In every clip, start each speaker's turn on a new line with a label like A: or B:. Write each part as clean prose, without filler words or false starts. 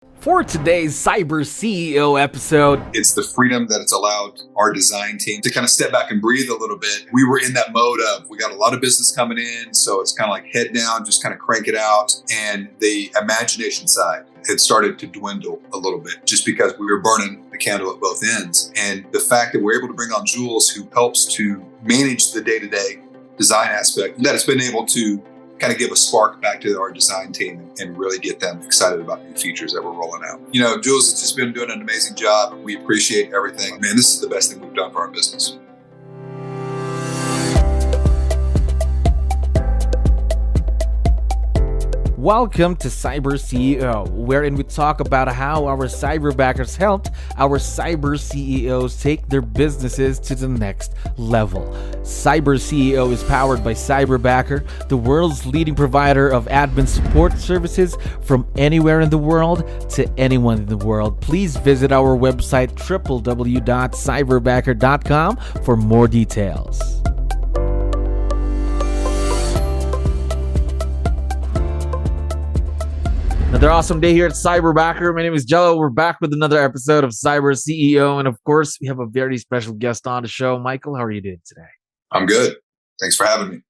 A: For today's Cyber CEO episode,
B: it's the freedom that it's allowed our design team to kind of step back and breathe a little bit. We were in that mode of, we got a lot of business coming in, so it's kind of like head down, just kind of crank it out. And the imagination side had started to dwindle a little bit just because we were burning the candle at both ends. And the fact that we're able to bring on Jules, who helps to manage the day-to-day design aspect, that it's been able to kind of give a spark back to our design team and really get them excited about new features that we're rolling out. You know, Jules has just been doing an amazing job. We appreciate everything. Man, this is the best thing we've done for our business.
A: Welcome to Cyber CEO, wherein we talk about how our cyberbackers helped our cyber CEOs take their businesses to the next level. Cyber CEO is powered by Cyberbacker, the world's leading provider of admin support services from anywhere in the world to anyone in the world. Please visit our website www.cyberbacker.com for more details. Another awesome day here at Cyberbacker. My name is Jello. We're back with another episode of Cyber CEO. And of course, we have a very special guest on the show. Michael, how are you doing today?
B: I'm good. Thanks for having me.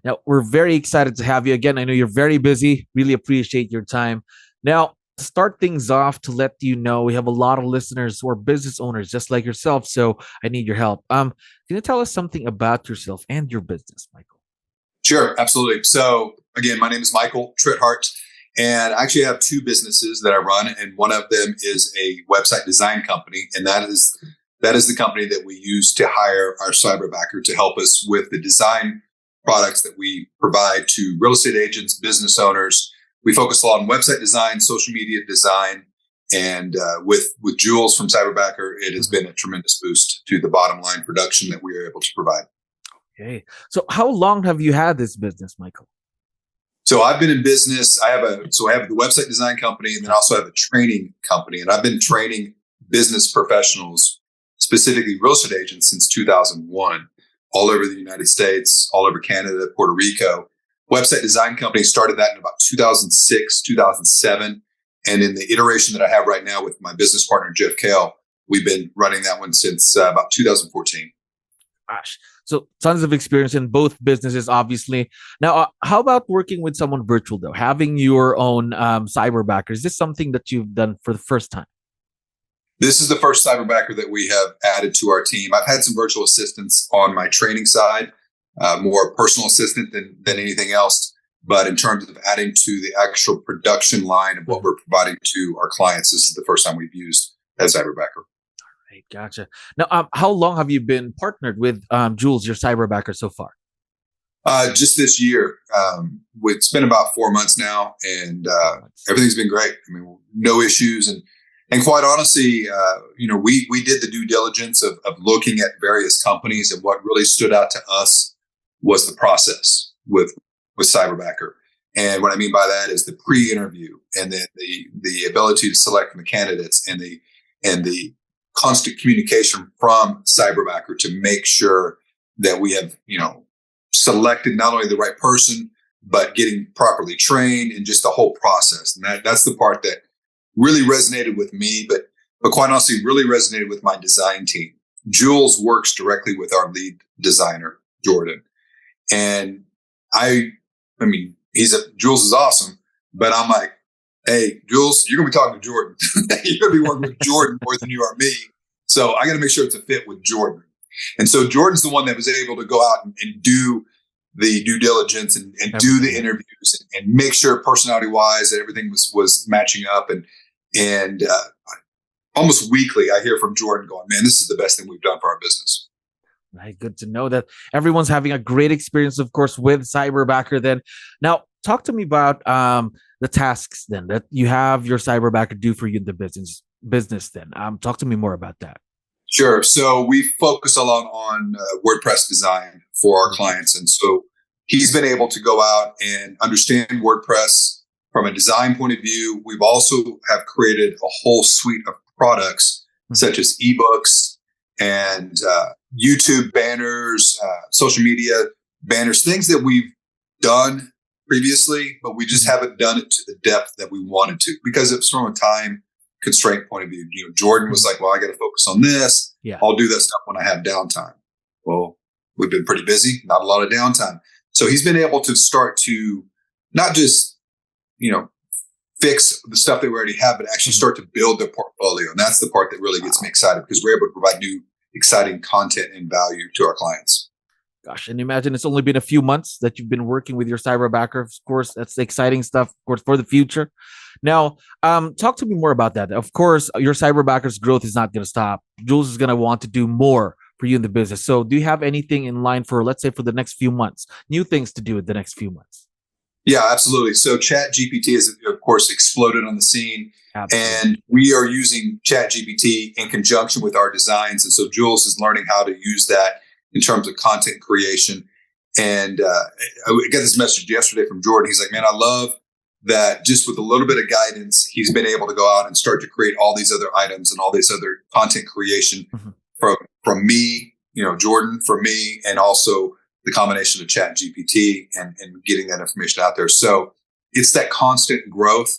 A: Now, we're very excited to have you again. I know you're very busy. Really appreciate your time. Now, to start things off, to let you know, we have a lot of listeners who are business owners just like yourself. So I need your help. Can you tell us something about yourself and your business, Michael?
B: Sure, absolutely. So again, my name is Michael 𝗙𝗲𝗃. And I actually have two businesses that I run, and one of them is a website design company, and that is the company that we use to hire our Cyberbacker to help us with the design products that we provide to real estate agents, business owners. We focus a lot on website design, social media design, and with Jules from Cyberbacker, it has been a tremendous boost to the bottom line production that we are able to provide.
A: Okay, so how long have you had this business, Michael?
B: So I've been in business. I have the website design company, and then also have a training company. And I've been training business professionals, specifically real estate agents, since 2001, all over the United States, all over Canada, Puerto Rico. Website design company started that in about 2006, 2007. And in the iteration that I have right now with my business partner, 𝗙𝗃𝗃𝗃, we've been running that one since about 2014.
A: Gosh. So tons of experience in both businesses, obviously. Now, how about working with someone virtual, though? Having your own Cyberbacker, is this something that you've done for the first time?
B: This is the first Cyberbacker that we have added to our team. I've had some virtual assistants on my training side, more personal assistant than anything else. But in terms of adding to the actual production line of what we're providing to our clients, this is the first time we've used a Cyberbacker.
A: Right, gotcha. Now, how long have you been partnered with Jules, your Cyberbacker, so far?
B: Just this year. It's been about 4 months now, and everything's been great. I mean, no issues, and quite honestly, we did the due diligence of looking at various companies, and what really stood out to us was the process with Cyberbacker. And what I mean by that is the pre-interview, and then the ability to select from the candidates, and the constant communication from Cyberbacker to make sure that we have, selected not only the right person, but getting properly trained, and just the whole process. And that's the part that really resonated with me, but quite honestly, really resonated with my design team. Jules works directly with our lead designer, Jordan. And Jules is awesome, but I'm like, hey, Jules, you're going to be talking to Jordan. You're going to be working with Jordan more than you are me. So I got to make sure it's a fit with Jordan. And so Jordan's the one that was able to go out and do the due diligence and do the interviews and make sure personality-wise that everything was matching up. And almost weekly, I hear from Jordan going, man, this is the best thing we've done for our business.
A: Right. Good to know that everyone's having a great experience, of course, with Cyberbacker then. Now, talk to me about the tasks then that you have your Cyberbacker do for you in the business then. Talk to me more about that.
B: Sure. So we focus a lot on WordPress design for our clients. And so he's been able to go out and understand WordPress from a design point of view. We've also have created a whole suite of products such as ebooks and YouTube banners, social media banners, things that we've done previously, but we just haven't done it to the depth that we wanted to because it's from a time constraint point of view. Jordan was like, well, I got to focus on this.
A: Yeah.
B: I'll do that stuff when I have downtime. Well, we've been pretty busy, not a lot of downtime. So he's been able to start to not just, fix the stuff that we already have, but actually start to build their portfolio. And that's the part that really gets me excited because we're able to provide new, exciting content and value to our clients.
A: Gosh, and imagine it's only been a few months that you've been working with your Cyberbacker. Of course, that's the exciting stuff, of course, for the future. Now, talk to me more about that. Of course, your Cyberbacker's growth is not going to stop. Jules is going to want to do more for you in the business. So do you have anything in line for, let's say, for the next few months, new things to do in the next few months?
B: Yeah, absolutely. So ChatGPT has, of course, exploded on the scene.
A: Absolutely.
B: And we are using ChatGPT in conjunction with our designs. And so Jules is learning how to use that in terms of content creation. And I got this message yesterday from Jordan. He's like, man, I love that just with a little bit of guidance, he's been able to go out and start to create all these other items and all this other content creation from me, Jordan, from me, and also the combination of ChatGPT and getting that information out there. So it's that constant growth.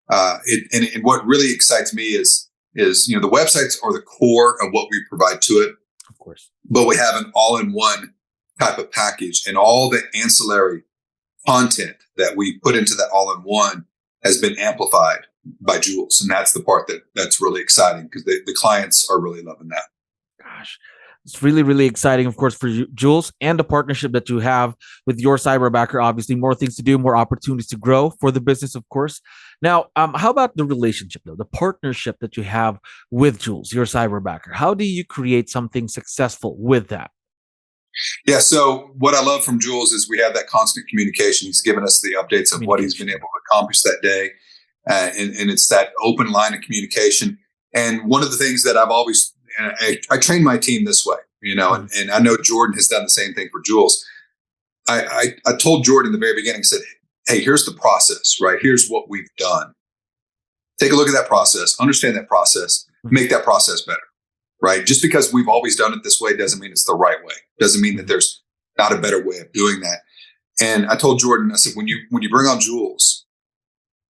B: And what really excites me is the websites are the core of what we provide to it.
A: Of course.
B: But we have an all-in-one type of package, and all the ancillary content that we put into that all-in-one has been amplified by Jules. And that's the part that's really exciting because the clients are really loving that.
A: Gosh, it's really, really exciting, of course, for you, Jules, and the partnership that you have with your Cyberbacker. Obviously, more things to do, more opportunities to grow for the business, of course. Now, how about the relationship, though, the partnership that you have with Jules, your Cyberbacker? How do you create something successful with that?
B: Yeah, so what I love from Jules is we have that constant communication. He's given us the updates of what he's been able to accomplish that day. And it's that open line of communication. And one of the things that I've always, I train my team this way, and I know Jordan has done the same thing for Jules. I told Jordan in the very beginning, I said, hey, here's the process, right? Here's what we've done. Take a look at that process, understand that process, make that process better, right? Just because we've always done it this way doesn't mean it's the right way. Doesn't mean that there's not a better way of doing that. And I told Jordan, I said, when you bring on Jules,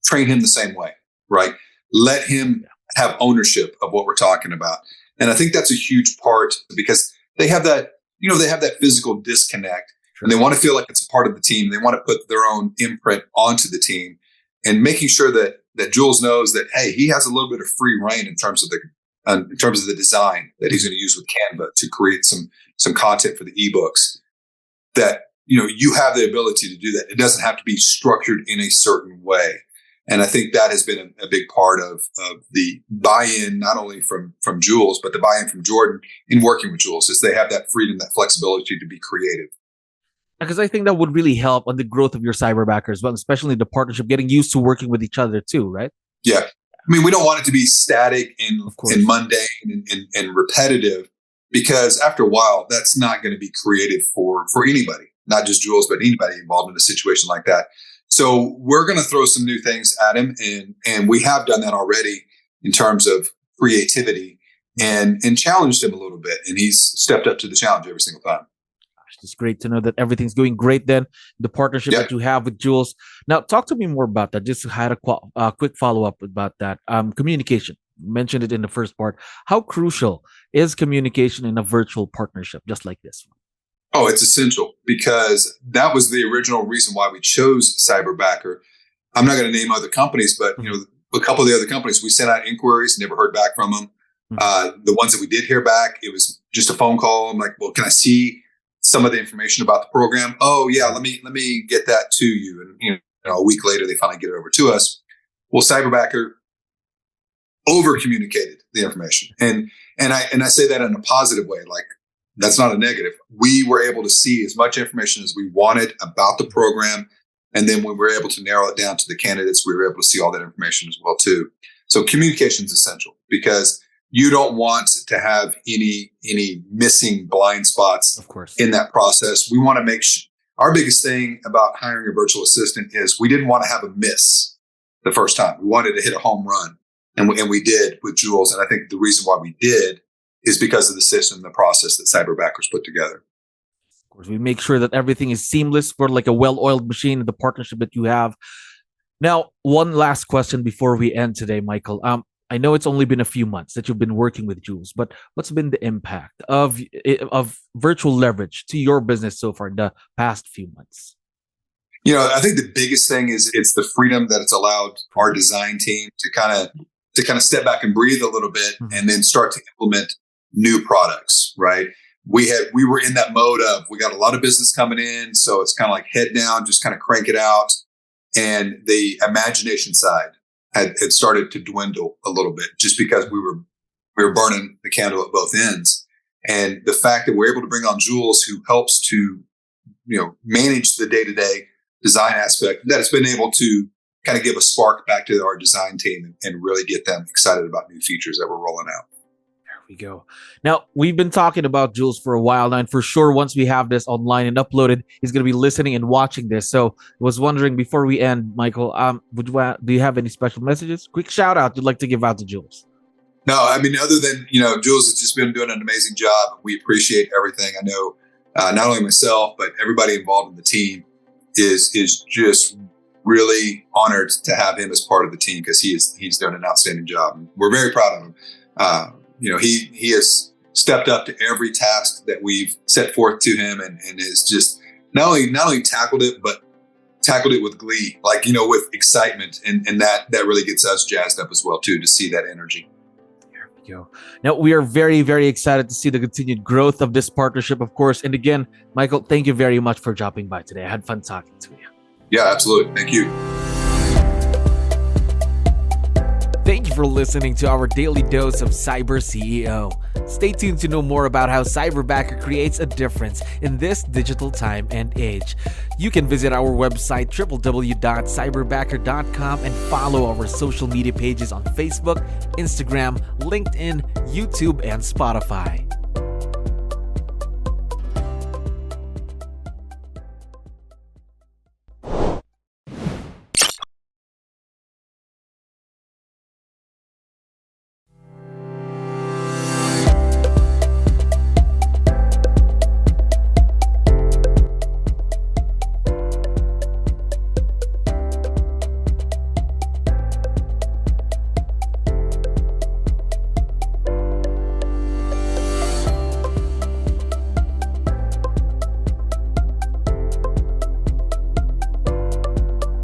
B: train him the same way, right? Let him have ownership of what we're talking about. And I think that's a huge part because they have that, they have that physical disconnect. And they want to feel like it's a part of the team. They want to put their own imprint onto the team, and making sure that Jules knows that, hey, he has a little bit of free reign in terms of the design that he's going to use with Canva to create some content for the ebooks. That you have the ability to do that. It doesn't have to be structured in a certain way. And I think that has been a big part of the buy-in, not only from Jules, but the buy-in from Jordan in working with Jules, is they have that freedom, that flexibility to be creative.
A: Because I think that would really help on the growth of your Cyberbacker as well, especially the partnership, getting used to working with each other too, right?
B: Yeah. I mean, we don't want it to be static and mundane and repetitive, because after a while, that's not going to be creative for anybody, not just Jules, but anybody involved in a situation like that. So we're going to throw some new things at him, and we have done that already in terms of creativity and challenged him a little bit, and he's stepped up to the challenge every single time.
A: It's great to know that everything's going great then, the partnership that you have with Jules. Now, talk to me more about that. Just had a quick follow-up about that. Communication. You mentioned it in the first part. How crucial is communication in a virtual partnership just like this one?
B: Oh, it's essential, because that was the original reason why we chose Cyberbacker. I'm not going to name other companies, but a couple of the other companies, we sent out inquiries, never heard back from them. The ones that we did hear back, it was just a phone call. I'm like, well, can I see some of the information about the program? Oh yeah, let me get that to you. And a week later, they finally get it over to us. Well, Cyberbacker over communicated the information, and I say that in a positive way. Like, that's not a negative. We were able to see as much information as we wanted about the program, and then when we were able to narrow it down to the candidates, we were able to see all that information as well too. So communication is essential, because you don't want to have any missing blind spots, of course, in that process. We want to make sure. Our biggest thing about hiring a virtual assistant is we didn't want to have a miss the first time. We wanted to hit a home run, and we did with Jules. And I think the reason why we did is because of the system, the process that Cyberbacker's put together.
A: course, we make sure that everything is seamless for like a well-oiled machine in the partnership that you have. Now, one last question before we end today, Michael. I know it's only been a few months that you've been working with Jules, but what's been the impact of virtual leverage to your business so far in the past few months?
B: I think the biggest thing is it's the freedom that it's allowed our design team to kind of step back and breathe a little bit, and then start to implement new products. Right? We were in that mode of, we got a lot of business coming in, so it's kind of like head down, just kind of crank it out, and the imagination side had started to dwindle a little bit, just because we were burning the candle at both ends. And the fact that we're able to bring on Jules, who helps to manage the day-to-day design aspect, that it's been able to kind of give a spark back to our design team and really get them excited about new features that we're rolling out.
A: There we go. Now, we've been talking about Jules for a while now, and for sure, once we have this online and uploaded, he's going to be listening and watching this. So I was wondering, before we end, Michael, do you have any special messages? Quick shout out you'd like to give out to Jules?
B: No, I mean, other than, Jules has just been doing an amazing job. We appreciate everything. I know not only myself, but everybody involved in the team is just really honored to have him as part of the team, because he's done an outstanding job. And we're very proud of him. He has stepped up to every task that we've set forth to him, and is just not only tackled it, but tackled it with glee, with excitement. And that really gets us jazzed up as well too, to see that energy.
A: There we go. Now, we are very, very excited to see the continued growth of this partnership, of course. And again, Michael, thank you very much for dropping by today. I had fun talking to you.
B: Yeah, absolutely. Thank you.
A: Thank you for listening to our daily dose of CyberCEO. Stay tuned to know more about how Cyberbacker creates a difference in this digital time and age. You can visit our website www.cyberbacker.com and follow our social media pages on Facebook, Instagram, LinkedIn, YouTube, and Spotify.